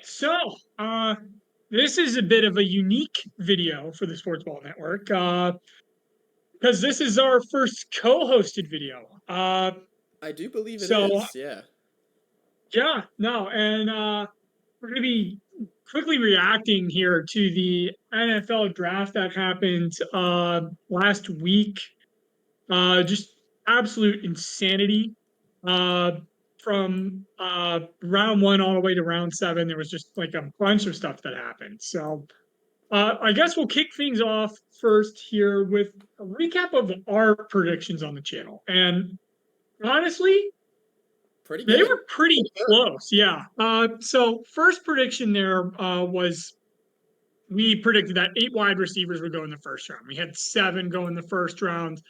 So, this is a bit of a unique video for the Sports Ball Network because this is our first co-hosted video. I do believe it So is, yeah. yeah, no, and we're going to be quickly reacting here to the NFL draft that happened last week. Just absolute insanity. Uh, from round one all the way to round seven, there was just like a bunch of stuff that happened. So I guess we'll kick things off first here with a recap of our predictions on the channel. And honestly, Pretty they good. were pretty close. Yeah. So first prediction there was we predicted that 8 wide receivers would go in the first round. We had 7 go in the first round.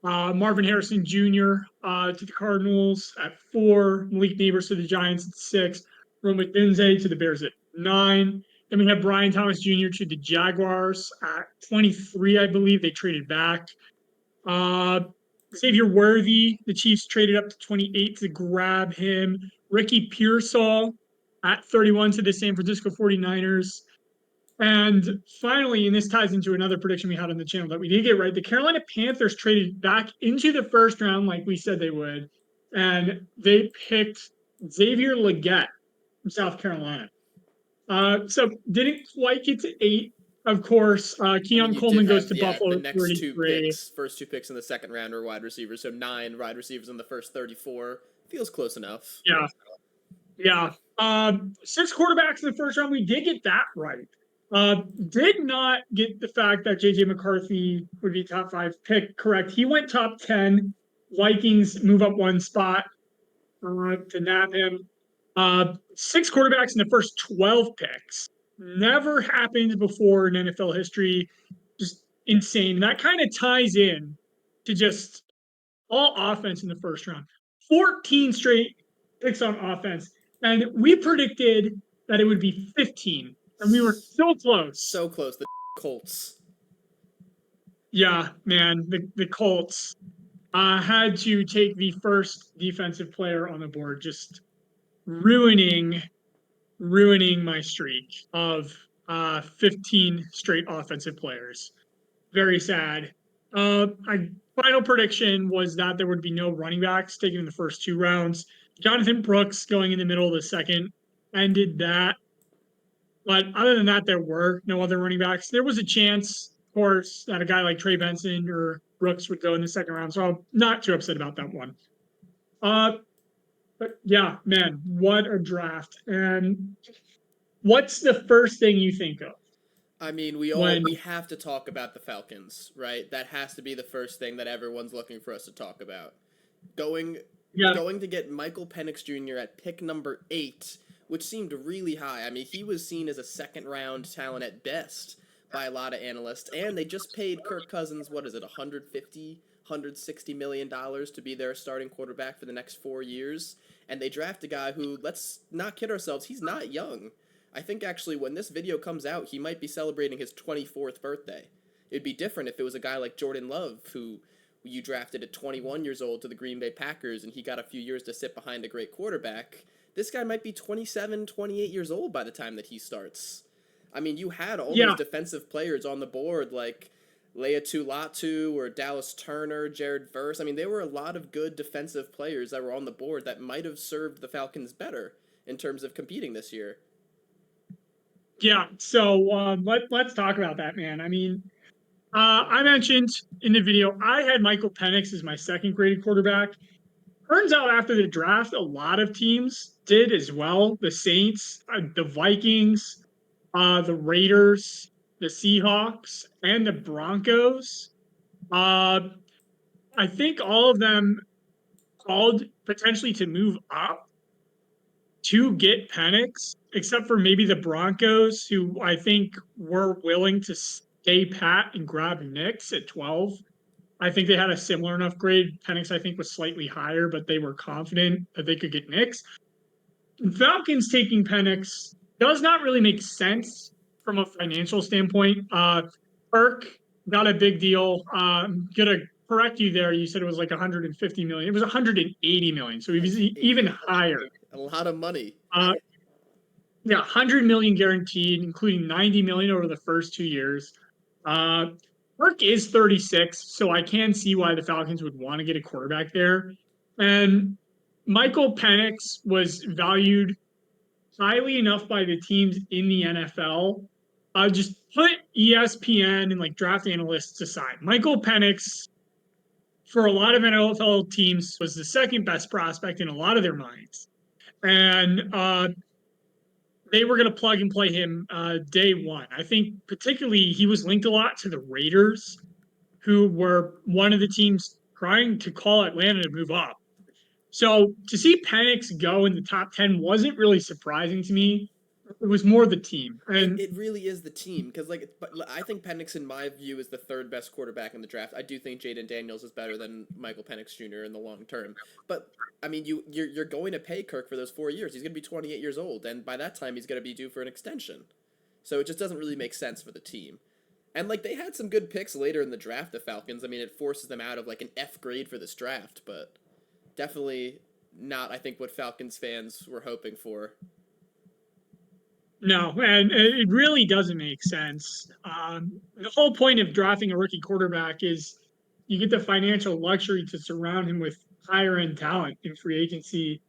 Marvin Harrison Jr. To the Cardinals at 4, Malik Neighbors to the Giants at 6, Rome McDenzie to the Bears at 9. Then we have Brian Thomas Jr. to the Jaguars at 23, I believe. They traded back. Uh, Xavier Worthy, the Chiefs traded up to 28 to grab him. Ricky Pearsall at 31 to the San Francisco 49ers. And finally, and this ties into another prediction we had on the channel that we did get right, the Carolina Panthers traded back into the first round like we said they would, and they picked Xavier Legette from South Carolina. So didn't quite get to 8. Of course, I mean, Keon you did Coleman goes have, to yeah, the Buffalo at next two 33. picks, first two picks in the second round are wide receivers, so 9 wide receivers in the first 34. Feels close enough. Yeah, yeah. 6 quarterbacks in the first round. We did get that right. Did not get the fact that JJ McCarthy would be top 5 pick correct. He went top 10. Vikings move up 1 spot to nab him. 6 quarterbacks in the first 12 picks. Never happened before in NFL history. Just insane. That kind of ties in to just all offense in the first round. 14 straight picks on offense. And we predicted that it would be 15. And we were so close. So close, the Colts. Yeah, man, the Colts had to take the first defensive player on the board, just ruining my streak of 15 straight offensive players. Very sad. My final prediction was that there would be no running backs taken in the first 2 rounds. Jonathan Brooks going in the middle of the second ended that. But other than that, there were no other running backs. There was a chance, of course, that a guy like Trey Benson or Brooks would go in the second round. So I'm not too upset about that one. Uh, but yeah, man, what a draft. And what's the first thing you think of I mean, when, we have to talk about the Falcons, right? That has to be the first thing that everyone's looking for us to talk about. Going yeah, going to get Michael Penix Jr. at pick number 8, which seemed really high. I mean, he was seen as a second round talent at best by a lot of analysts, and they just paid Kirk Cousins, what is it, 150, 160 million dollars to be their starting quarterback for the next 4 years, and they draft a guy who, let's not kid ourselves, he's not young. I think actually when this video comes out, he might be celebrating his 24th birthday. It'd be different if it was a guy like Jordan Love, who you drafted at 21 years old to the Green Bay Packers and he got a few years to sit behind a great quarterback. This guy might be 27, 28 years old by the time that he starts. I mean, you had all those yeah, defensive players on the board like Leatu Latu or Dallas Turner, Jared Verse. I mean, there were a lot of good defensive players that were on the board that might have served the Falcons better in terms of competing this year. yeah. So let's talk about that, man. I mean, I mentioned in the video I had Michael Penix as my second graded quarterback. Turns out after the draft, a lot of teams did as well. The Saints, the Vikings, the Raiders, the Seahawks, and the Broncos. Uh, I think all of them called potentially to move up to get Penix, except for maybe the Broncos, who I think were willing to stay pat and grab Nix at 12. I think they had a similar enough grade. Penix, I think, was slightly higher, but they were confident that they could get Nix. Falcons taking Penix does not really make sense from a financial standpoint. Burke got a big deal. Gonna correct you there. You said it was like 150 million. It was 180 million, so he Like was even higher. a lot of money. Uh, Yeah, 100 million guaranteed, including 90 million over the first 2 years. Kirk is 36, so I can see why the Falcons would want to get a quarterback there. And Michael Penix was valued highly enough by the teams in the NFL. Just put ESPN and like draft analysts aside. Michael Penix, for a lot of NFL teams, was the second best prospect in a lot of their minds. And they were going to plug and play him day one. I think particularly he was linked a lot to the Raiders, who were one of the teams trying to call Atlanta to move up. So to see Penix go in the top 10 wasn't really surprising to me. It was more the team. It, And it really is the team because but I think Penix in my view is the third best quarterback in the draft. I do think Jaden Daniels is better than Michael Penix Jr. in the long term. But I mean, you're going to pay Kirk for those 4 years. He's going to be 28 years old, and by that time he's going to be due for an extension. So it just doesn't really make sense for the team. And like they had some good picks later in the draft, the Falcons. I mean, it forces them out of like an F grade for this draft, but definitely not. I think what Falcons fans were hoping for. no, and it really doesn't make sense. The whole point of drafting a rookie quarterback is you get the financial luxury to surround him with higher end talent in free agency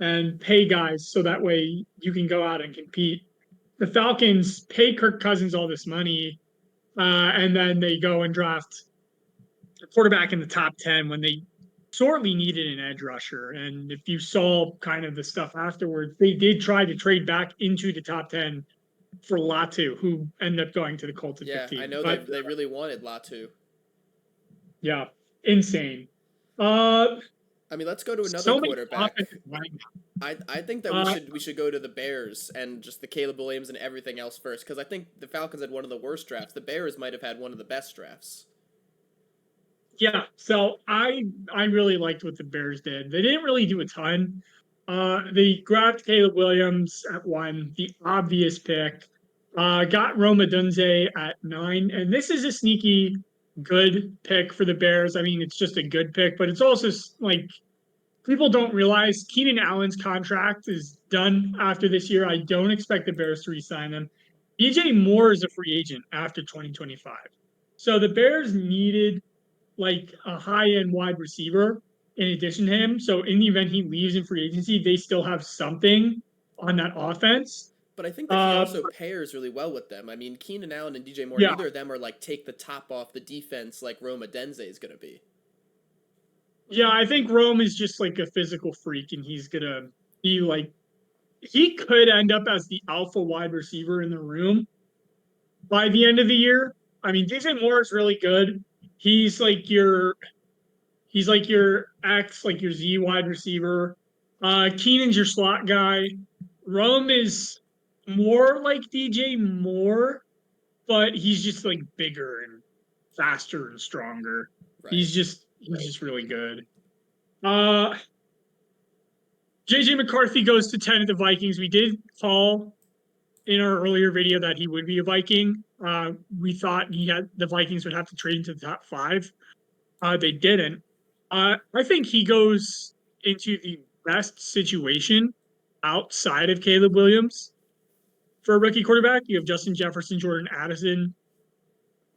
and pay guys so that way you can go out and compete. The Falcons pay Kirk Cousins all this money, and then they go and draft a quarterback in the top 10 when they sorely needed an edge rusher. And if you saw kind of the stuff afterwards, they did try to trade back into the top 10 for Latu, who ended up going to the Colts at Yeah, I 15. know But they really wanted Latu. yeah, insane. Uh, I mean, let's go to another so many quarterback. offensive linemen. I think that Uh, we should go to the Bears and just the Caleb Williams and everything else first because I think the Falcons had one of the worst drafts. The Bears might have had one of the best drafts. yeah, so I really liked what the Bears did. They didn't really do a ton. They grabbed Caleb Williams at 1, the obvious pick. Got Roma Dunze at 9, and this is a sneaky good pick for the Bears. I mean, it's just a good pick, but it's also like people don't realize Keenan Allen's contract is done after this year. I don't expect the Bears to re-sign him. DJ Moore is a free agent after 2025. So the Bears needed like a high end wide receiver in addition to him. So in the event he leaves in free agency, they still have something on that offense. But I think that he Uh, also pairs really well with them. I mean, Keenan Allen and DJ Moore, yeah, neither of them are like take the top off the defense like Roma Denze is going to be. yeah, I think Rome is just like a physical freak, and he's gonna be like he could end up as the alpha wide receiver in the room by the end of the year. I mean, DJ Moore is really good. He's like your he's like your X, like your Z wide receiver. Keenan's your slot guy. Rome is more like DJ Moore, but he's just like bigger and faster and stronger. Right. He's just really good. Uh JJ McCarthy goes to 10 at the Vikings. We did call in our earlier video that he would be a Viking. We thought the Vikings would have to trade into the top 5. They didn't. I think he goes into the best situation outside of Caleb Williams for a rookie quarterback. You have Justin Jefferson, Jordan Addison,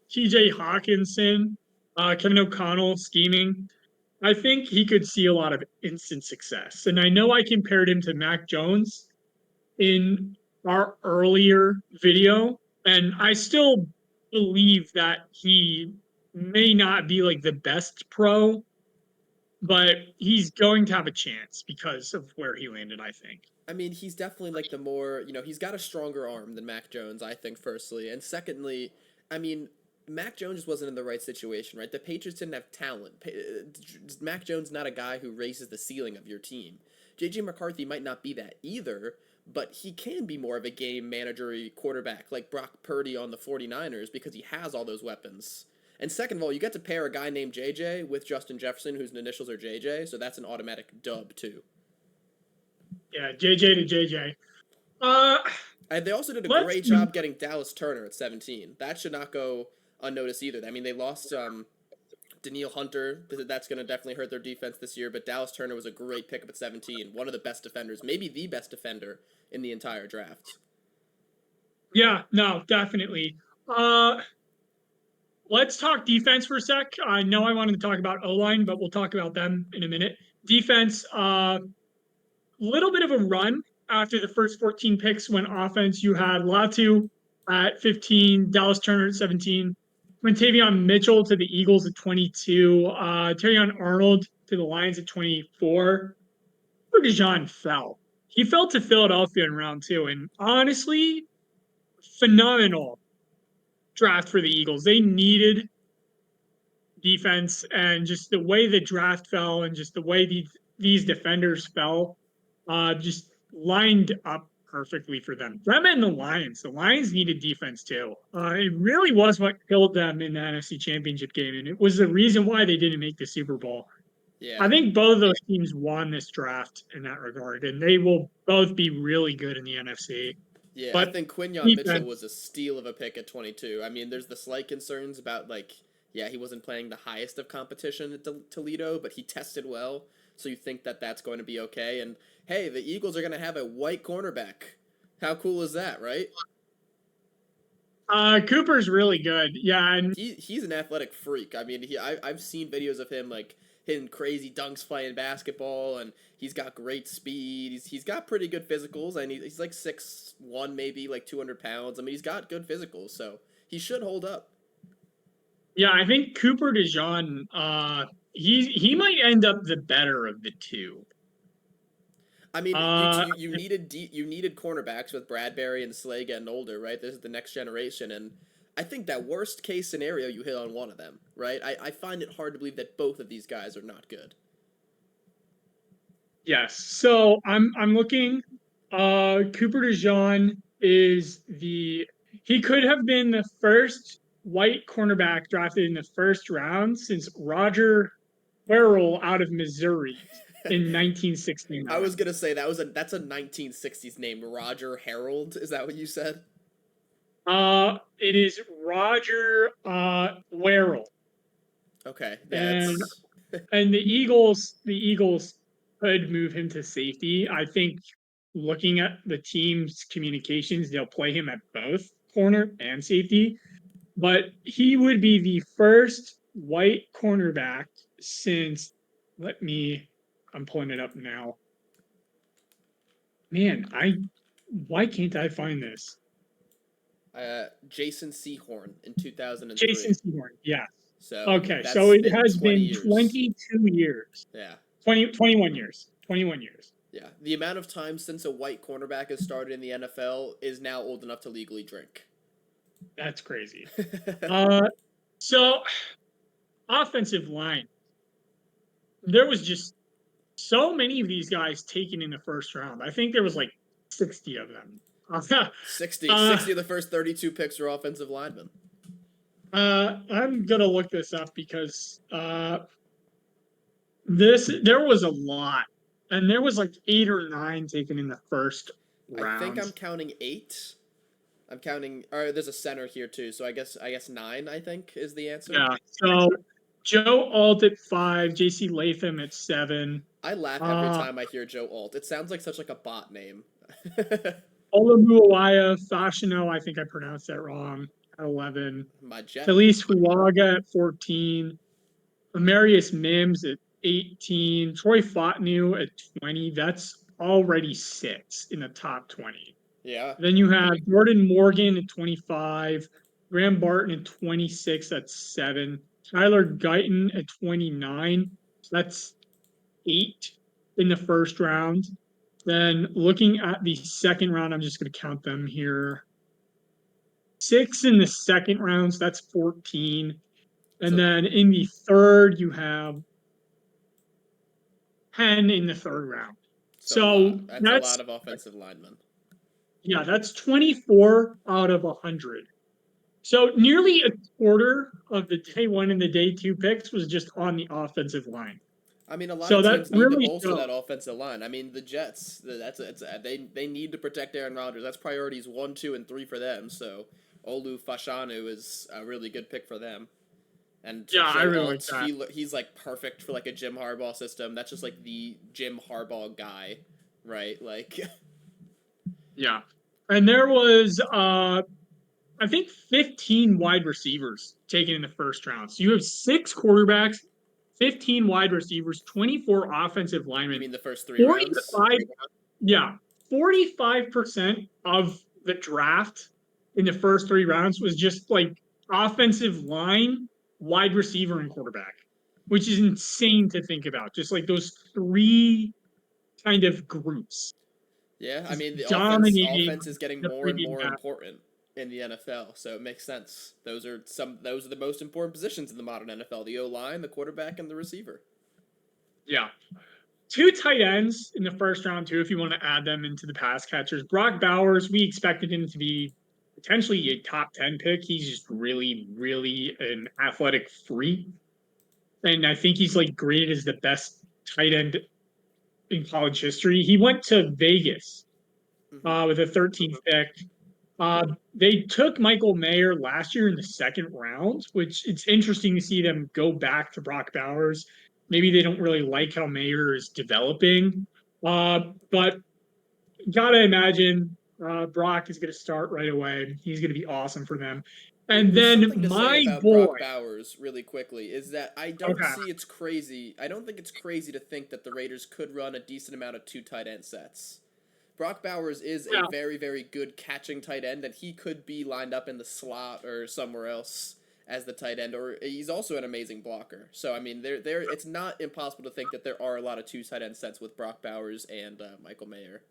TJ Hawkinson, Kevin O'Connell scheming. I think he could see a lot of instant success. And I know I compared him to Mac Jones in our earlier video, and I still believe that he may not be like the best pro, but he's going to have a chance because of where he landed, I think. I mean, he's definitely like the more, he's got a stronger arm than Mac Jones, I think, firstly. And secondly, I mean, Mac Jones just wasn't in the right situation, right? The Patriots didn't have talent. Mac Jones not a guy who raises the ceiling of your team. JJ McCarthy might not be that either, but he can be more of a game managery quarterback like Brock Purdy on the 49ers because he has all those weapons. And second of all, you get to pair a guy named JJ with Justin Jefferson, whose initials are JJ, so that's an automatic dub, too. Yeah, JJ to JJ. Uh, And they also did a let's great job getting Dallas Turner at 17. That should not go unnoticed either. I mean, they lost Daniil Hunter, that's going to definitely hurt their defense this year, but Dallas Turner was a great pickup at 17. One of the best defenders, maybe the best defender in the entire draft. Yeah, no, definitely. Uh, let's talk defense for a sec. I know I wanted to talk about O-line, but we'll talk about them in a minute. Defense, little bit of a run after the first 14 picks when offense you had Latu at 15, Dallas Turner at 17, Quintavion Mitchell to the Eagles at 22, Terrion Arnold to the Lions at 24. Dijon fell. He fell to Philadelphia in round 2, and honestly, phenomenal draft for the Eagles. They needed defense, and just the way the draft fell and just the way these defenders fell just lined up perfectly for them. Them and the Lions. The Lions needed defense too. It really was what killed them in the NFC Championship game, and it was the reason why they didn't make the Super Bowl. Yeah. I think both of those teams won this draft in that regard, and they will both be really good in the NFC. Yeah, But I think Quinyon defense- Mitchell was a steal of a pick at 22. I mean, there's the slight concerns about, like, yeah, he wasn't playing the highest of competition at Toledo, but he tested well, so you think that that's going to be okay. And, hey, the Eagles are going to have a white cornerback. How cool is that, right? Cooper's really good. Yeah, and He's an athletic freak. I mean, I've seen videos of him, like, hitting crazy dunks playing basketball, and he's got great speed. He's got pretty good physicals, and he's like 6'1", maybe like 200 pounds. I mean, he's got good physicals, so he should hold up. yeah, I think Cooper DeJean, he might end up the better of the two. I mean, Uh, you needed cornerbacks with Bradbury and Slay getting older, right? This is the next generation, and I think that worst case scenario you hit on one of them, right? I find it hard to believe that both of these guys are not good. Yes. So I'm looking. Cooper DeJean is he could have been the first white cornerback drafted in the first round since Roger Farrell out of Missouri in 1969. I was gonna say that's a 1960s name, Roger Harold. Is that what you said? It is Roger Warrell. Okay, And that's and the Eagles could move him to safety. I think looking at the team's communications, they'll play him at both corner and safety. But he would be the first white cornerback since I'm pulling it up now. Man, why can't I find this? Jason Sehorn in 2003. Jason Sehorn, yeah. So Okay, that's so it been has 20 been years. 22 years. Yeah. 21 years. 21 years. Yeah. The amount of time since a white cornerback has started in the NFL is now old enough to legally drink. That's crazy. So offensive line. There was just so many of these guys taken in the first round. I think there was like 60 of them. 60 of the first 32 picks were offensive linemen. I'm gonna look this up because there was a lot, and there was like 8 or 9 taken in the first round. I think I'm counting 8. I'm counting. Or there's a center here too, so I guess 9. I think is the answer. Yeah. So Joe Alt at 5, J.C. Latham at 7. I laugh every time I hear Joe Alt. It sounds like such like a bot name. Olamuawaya Fashino, I think I pronounced that wrong, at 11. My jet. Felice Huaga at 14. Amarius Mims at 18. Troy Fotnew at 20. That's already 6 in the top 20. Yeah. Then you have Jordan Morgan at 25. Graham Barton at 26. That's 7. Tyler Guyton at 29. So that's 8 in the first round. Then looking at the second round, I'm just going to count them here. 6 in the second round, so that's 14. And then in the third, you have 10 in the third round. So that's a lot of offensive linemen. Yeah, that's 24 out of 100. So nearly a quarter of the day 1 and the day 2 picks was just on the offensive line. I mean, a lot So of that teams need really to bolster shows. that offensive line. I mean, the Jets, they need to protect Aaron Rodgers. That's priorities 1, 2, and 3 for them. So Olu Fashanu is a really good pick for them. And Yeah, I Joe really like Alt, that. he's like perfect for like a Jim Harbaugh system. That's just like the Jim Harbaugh guy, right? Like, Yeah. And there was I think 15 wide receivers taken in the first round. So you have 6 quarterbacks, 15 wide receivers, 24 offensive you linemen, mean the first 3 rounds? 45, yeah, 45% of the draft in the first 3 rounds was just like offensive line, wide receiver, and quarterback, which is insane to think about. Just like those three kind of groups Yeah, I just mean the dominating offense is getting the more and previous more draft. important in the NFL, so it makes sense. Those are the most important positions in the modern NFL: the O line, the quarterback, and the receiver. Yeah. 2 tight ends in the first round, too, if you want to add them into the pass catchers. Brock Bowers, we expected him to be potentially a top 10 pick. He's just really, really an athletic freak. And I think he's like graded as the best tight end in college history. He went to Vegas Hmm. with a 13th pick. They took Michael Mayer last year in the second round, which it's interesting to see them go back to Brock Bowers. Maybe they don't really like how Mayer is developing, but gotta imagine Brock is going to start right away. He's going to be awesome for them. And There's then something to say my about boy, Brock Bowers really quickly is that I don't okay, see it's crazy. I don't think it's crazy to think that the Raiders could run a decent amount of 2 tight end sets. Brock Bowers is a yeah, very, very good catching tight end, and he could be lined up in the slot or somewhere else as the tight end, or he's also an amazing blocker. So I mean, it's not impossible to think that there are a lot of 2 tight end sets with Brock Bowers and Michael Mayer.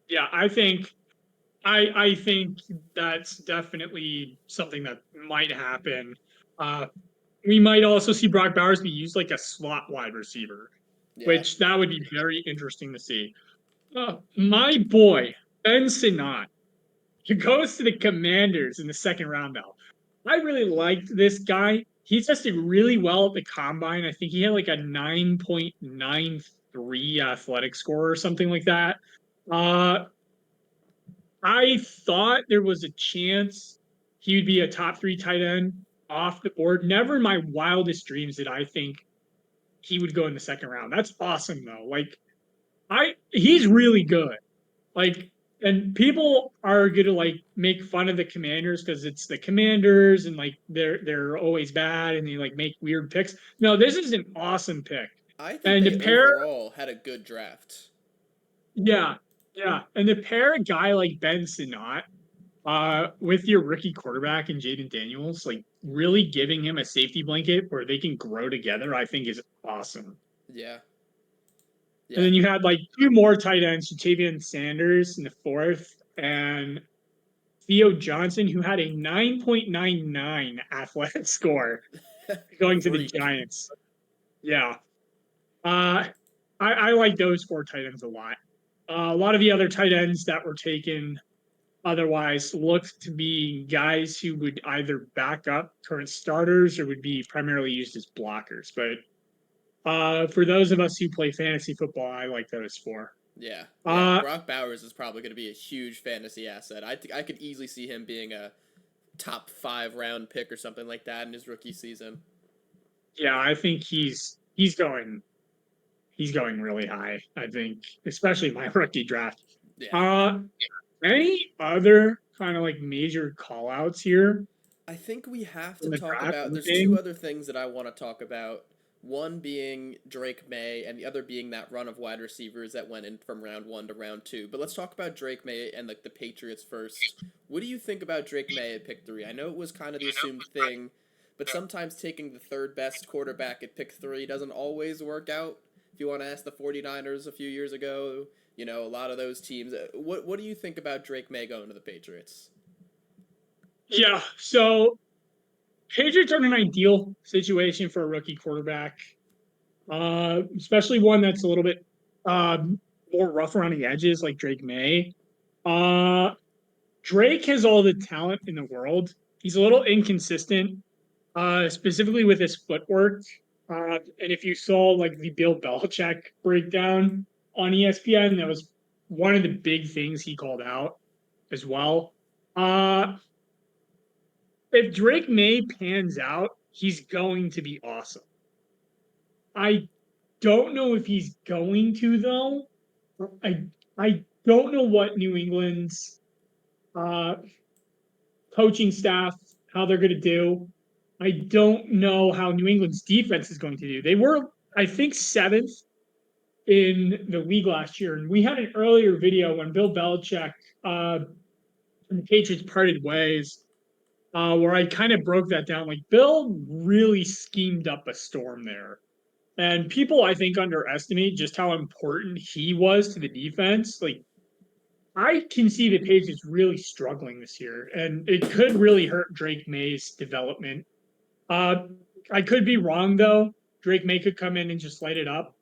yeah, I think that's definitely something that might happen. Uh, we might also see Brock Bowers be used like a slot wide receiver, Yeah, which that would be very interesting to see. My boy, Ben Sinnott, he goes to the Commanders in the second round now. I really liked this guy. He tested really well at the combine. I think he had like a 9.93 athletic score or something like that. Uh, I thought there was a chance he would be a top 3 tight end off the board. Never in my wildest dreams did I think he would go in the second round. That's awesome though. Like he's really good. Like, and people are gonna like make fun of the Commanders because it's the Commanders and like they're always bad and they like make weird picks. No, this is an awesome pick. I think And they to pair, overall had a good draft. yeah, yeah, and to pair a guy like Ben Sinnott with your rookie quarterback and Jaden Daniels, like really giving him a safety blanket where they can grow together, I think is awesome. Yeah, And yeah. then you had like 2 more tight ends, Jatavian Sanders in the fourth, and Theo Johnson, who had a 9.99 athletic score going to the Freak. Giants. Yeah. Uh, I like those 4 tight ends a lot. A lot of the other tight ends that were taken otherwise looked to be guys who would either back up current starters or would be primarily used as blockers. But for those of us who play fantasy football, I like those 4. Yeah, yeah. Uh, Brock Bowers is probably going to be a huge fantasy asset. I could easily see him being a top 5 round pick or something like that in his rookie season. yeah, I think he's going really high. I think, especially my rookie draft. Yeah, Uh, any other kind of like major call outs here I think we have to in the talk draft? about. There's two Anything? other things that I want to talk about. One being Drake May, and the other being that run of wide receivers that went in from round 1 to round 2. But let's talk about Drake May and like the Patriots first. What do you think about Drake May at pick 3? I know it was kind of the assumed thing, but sometimes taking the third best quarterback at pick 3 doesn't always work out. If you want to ask the 49ers a few years ago, a lot of those teams. What do you think about Drake May going to the Patriots? Yeah. So Patriots are in an ideal situation for a rookie quarterback, especially one that's a little bit more rough around the edges, like Drake May. Uh, Drake has all the talent in the world. He's a little inconsistent, specifically with his footwork. And if you saw like the Bill Belichick breakdown on ESPN, that was one of the big things he called out as well. Uh, if Drake May pans out, he's going to be awesome. I don't know if he's going to though. I don't know what New England's uh, coaching staff, how they're going to do. I don't know how New England's defense is going to do. They were, I think, seventh in the league last year, and we had an earlier video when Bill Belichick and the Patriots parted ways, where I kind of broke that down. Like Bill really schemed up a storm there. And people, I think, underestimate just how important he was to the defense. Like, I can see the Patriots really struggling this year, and it could really hurt Drake May's development. Uh, I could be wrong, though. Drake May could come in and just light it up.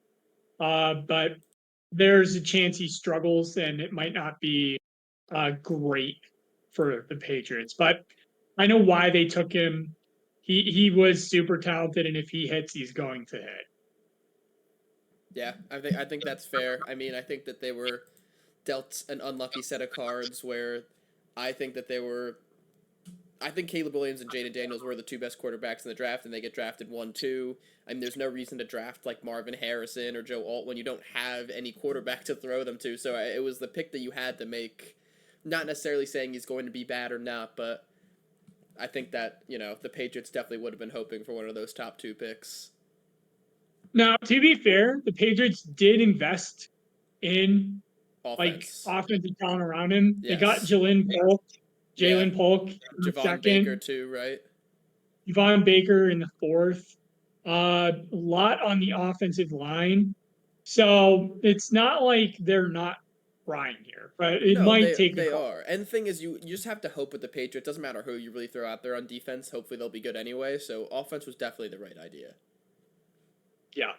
But there's a chance he struggles, and it might not be great for the Patriots. But I know why they took him. He was super talented, and if he hits, he's going to hit. Yeah, I think that's fair. I mean, I think that they were dealt an unlucky set of cards where I think that they were. I think Caleb Williams and Jaden Daniels were the two best quarterbacks in the draft, and they get drafted 1-2. I mean, there's no reason to draft like Marvin Harrison or Joe Alt when you don't have any quarterback to throw them to. So it was the pick that you had to make. Not necessarily saying he's going to be bad or not, but I think that, the Patriots definitely would have been hoping for one of those top two picks. Now, to be fair, the Patriots did invest in Offense. offensive talent around him. Yes. They got Jalen Polk in the Javon second, Baker too, right? Javon Baker in the fourth. A lot on the offensive line. So it's not like they're not trying here, but it might take they are. And the thing is, you just have to hope with the Patriots. Doesn't matter who you really throw out there on defense. Hopefully they'll be good anyway. So offense was definitely the right idea. Yeah.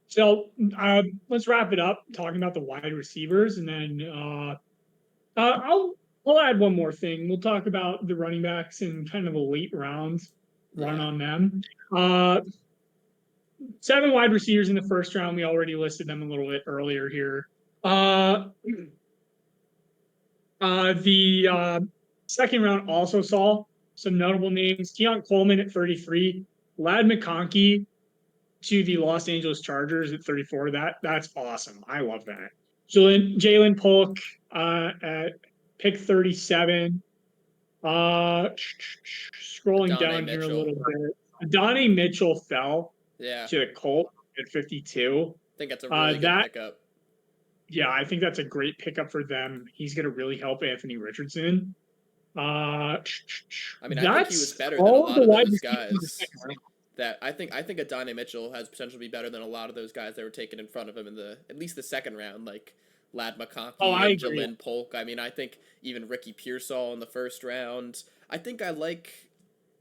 So let's wrap it up talking about the wide receivers, and then I'll add one more thing. We'll talk about the running backs and kind of a late rounds run on them. 7 wide receivers in the first round. We already listed them a little bit earlier here. The second round also saw some notable names. Keon Coleman at 33, Ladd McConkey to the Los Angeles Chargers at 34. That's awesome. I love that. Jalen Polk at pick 37. Scrolling down here a little bit. Adonai Mitchell fell to the Colts at 52. I think that's a really good pickup. Yeah, I think that's a great pickup for them. He's going to really help Anthony Richardson. I mean, I think he was better than a lot of those guys. I think Adonai Mitchell has potential to be better than a lot of those guys that were taken in front of him in at least the second round, like Ladd McConkey and Jalen Polk. I mean, I think even Ricky Pearsall in the first round. I think I like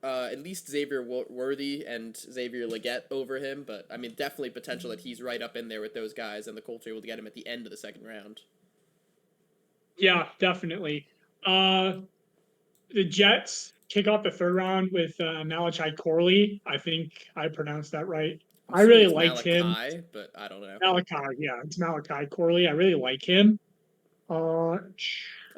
at least Xavier Worthy and Xavier Legette over him, but I mean, definitely potential that he's right up in there with those guys, and the Colts are able to get him at the end of the second round. Yeah, definitely. The Jets kick off the third round with Malachi Corley. I think I pronounced that right. I really liked him. But I don't know. Malachi, yeah, it's Malachi Corley. I really like him. I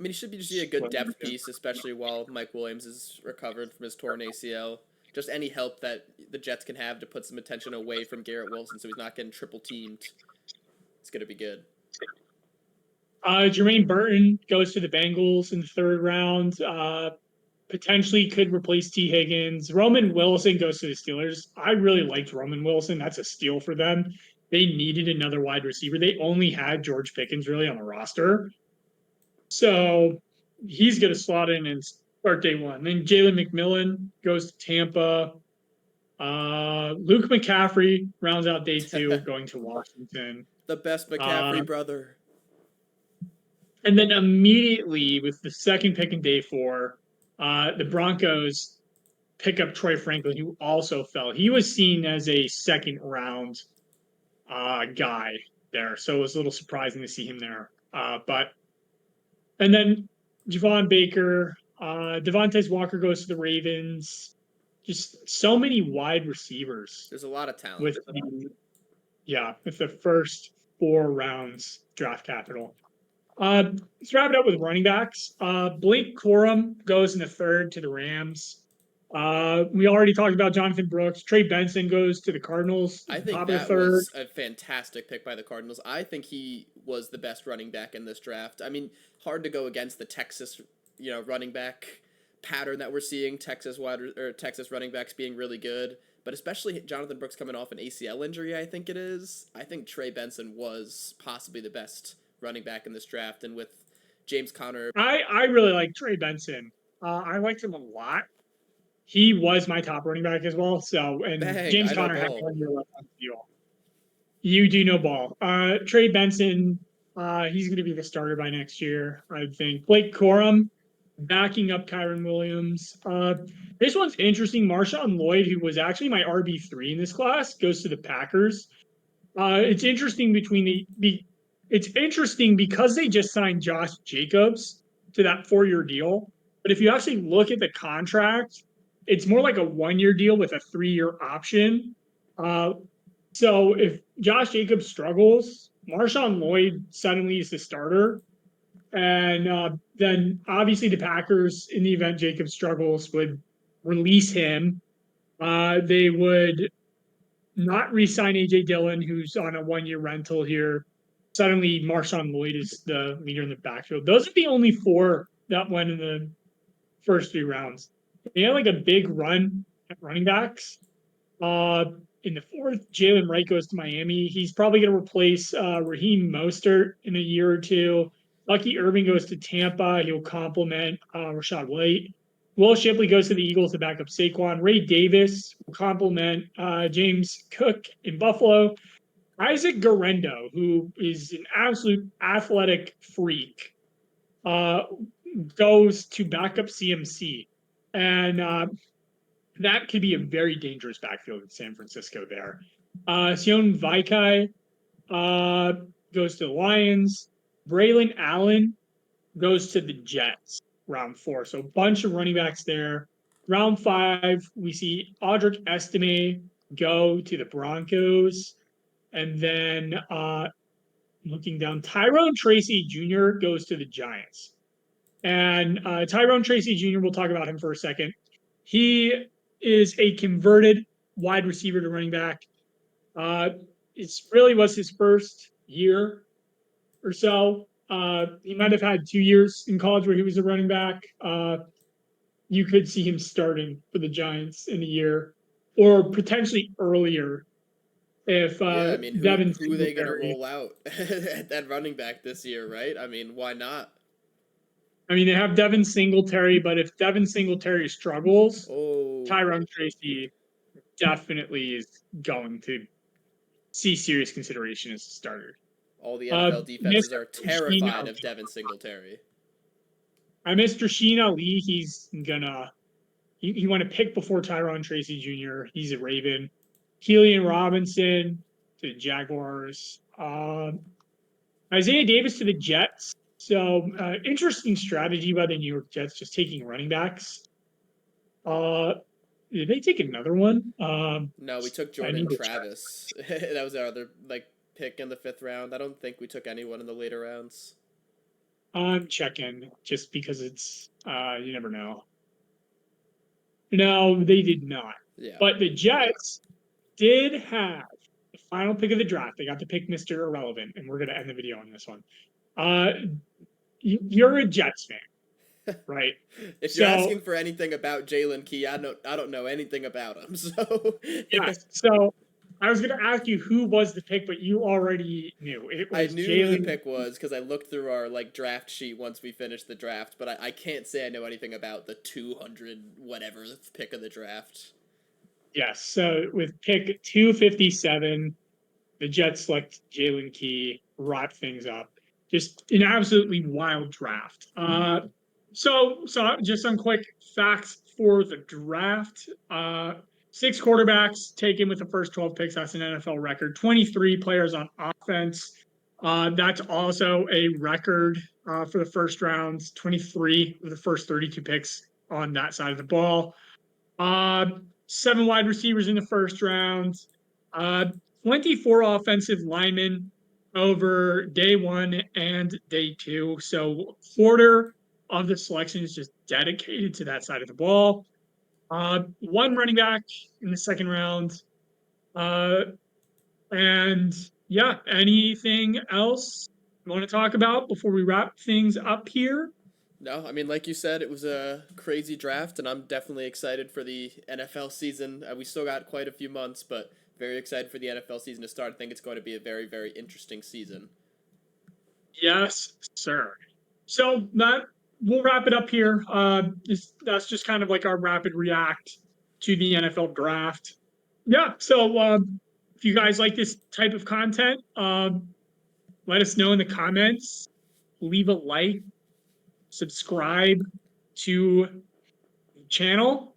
mean, he should be a good depth piece, especially while Mike Williams is recovered from his torn ACL. Just any help that the Jets can have to put some attention away from Garrett Wilson so he's not getting triple teamed. It's going to be good. Jermaine Burton goes to the Bengals in the third round. Potentially could replace T. Higgins. Roman Wilson goes to the Steelers. I really liked Roman Wilson. That's a steal for them. They needed another wide receiver. They only had George Pickens really on the roster. So he's going to slot in and start day one. Then Jalen McMillan goes to Tampa. Luke McCaffrey rounds out day 2, going to Washington. The best McCaffrey brother. And then immediately with the second pick in day 4, the Broncos pick up Troy Franklin, who also fell. He was seen as a second round guy there, so it was a little surprising to see him there. And then Javon Baker, Devontae Walker goes to the Ravens. Just so many wide receivers. There's a lot of talent. With the first 4 rounds draft capital. Let's wrap it up with running backs. Blake Corum goes in the third to the Rams. We already talked about Jonathan Brooks. Trey Benson goes to the Cardinals, I think top of the that third. was a fantastic pick by the Cardinals. I think he was the best running back in this draft. I mean, hard to go against the Texas, running back pattern that we're seeing. Texas running backs being really good, but especially Jonathan Brooks coming off an ACL injury. I think it is. I think Trey Benson was possibly the best running back in this draft, and with James Conner, I really like Trey Benson. I liked him a lot. He was my top running back as well. So, and bang, James I know Conner had ball. 1 year left on the deal. You do know ball. Trey Benson, he's going to be the starter by next year, I think. Blake Corum backing up Kyron Williams. This one's interesting. Marshawn Lloyd, who was actually my RB3 in this class, goes to the Packers. It's interesting it's interesting because they just signed Josh Jacobs to that 4 year deal. But if you actually look at the contract, it's more like a 1 year deal with a 3 year option. Uh, so if Josh Jacobs struggles, Marshawn Lloyd suddenly is the starter. And then obviously the Packers, in the event Jacobs struggles, would release him. They would not re-sign AJ Dillon, who's on a 1 year rental here. Suddenly, Marshawn Lloyd is the leader in the backfield. Those are the only four that went in the first 3 rounds. They had like a big run at running backs. Uh, in the fourth, Jalen Wright goes to Miami. He's probably going to replace Raheem Mostert in a year or two. Lucky Irving goes to Tampa. He'll complement Rashad White. Will Shipley goes to the Eagles to back up Saquon. Ray Davis will complement James Cook in Buffalo. Isaac Garendo, who is an absolute athletic freak, uh, goes to back up CMC. And that could be a very dangerous backfield in San Francisco there. Sion Vaikai goes to the Lions. Braylon Allen goes to the Jets, round 4. So a bunch of running backs there. Round 5, we see Audric Estime go to the Broncos. And then looking down, Tyrone Tracy Jr. goes to the Giants. And Tyrone Tracy Jr., we'll talk about him for a second. He is a converted wide receiver to running back. It really was his first year or so. He might have had 2 years in college where he was a running back. You could see him starting for the Giants in a year, or potentially earlier if Yeah, I mean, who Devin who are they gonna Singletary. roll out at that running back this year, right? I mean, why not? I mean, they have Devin Singletary, but if Devin Singletary struggles, Oh, Tyrone Tracy definitely is going to see serious consideration as a starter. all the NFL defenses Mr. are Sheen terrified Ali. of Devin Singletary. Mr. Sheen Ali, he's gonna he went a pick before Tyrone Tracy Jr. He's a Raven. Keelan Robinson to the Jaguars. Isaiah Davis to the Jets. So interesting strategy by the New York Jets, just taking running backs. Did they take another one? No, we took I Jordan need to check. Travis. That was our other pick in the 5th round. I don't think we took anyone in the later rounds. I'm checking just because it's you never know. No, they did not. Yeah. But the Jets did have the final pick of the draft. They got to pick Mr. Irrelevant, and we're going to end the video on this one. You're a Jets fan, right? If you're So asking for anything about Jalen Key, I don't know anything about him. So yes, so I was going to ask you who was the pick, but you already knew it I was knew who the Jalen. pick was because I looked through our draft sheet once we finished the draft, but I can't say I know anything about the 200 whatever pick of the draft. Yes, so with pick 257, the Jets select Jalen Key, wrap things up. Just an absolutely wild draft. So just some quick facts for the draft. 6 quarterbacks taken with the first 12 picks. That's an NFL record. 23 players on offense. That's also a record for the first round. 23 of the first 32 picks on that side of the ball. 7 wide receivers in the first round. Uh, 24 offensive linemen over day 1 and day 2. So quarter of the selection is just dedicated to that side of the ball. One running back in the second round. Uh, and yeah, anything else you want to talk about before we wrap things up here? No, I mean, like you said, it was a crazy draft, and I'm definitely excited for the NFL season. We still got quite a few months, but very excited for the NFL season to start. I think it's going to be a very, very interesting season. Yes, sir. So that we'll wrap it up here. That's just kind of like our rapid react to the NFL draft. Yeah. So if you guys like this type of content, let us know in the comments. Leave a like, subscribe to the channel.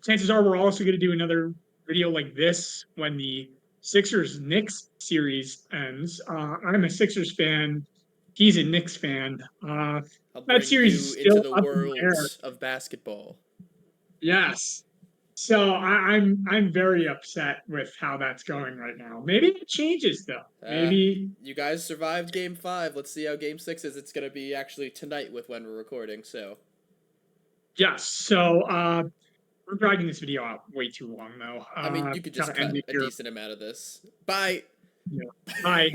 Chances are we're also going to do another video like this when the Sixers Knicks series ends. I'm a Sixers fan. He's a Knicks fan. I'll That bring series you is into still the up in the world air. of basketball. Yes. So I'm very upset with how that's going right now. Maybe it changes though. Uh, Maybe you guys survived Game 5. Let's see how Game 6 is. It's going to be actually tonight with when we're recording, so. yes. So we're dragging this video out way too long though. I mean, you could just Gotta end cut it a here. decent amount of this. Bye! Yeah. Bye.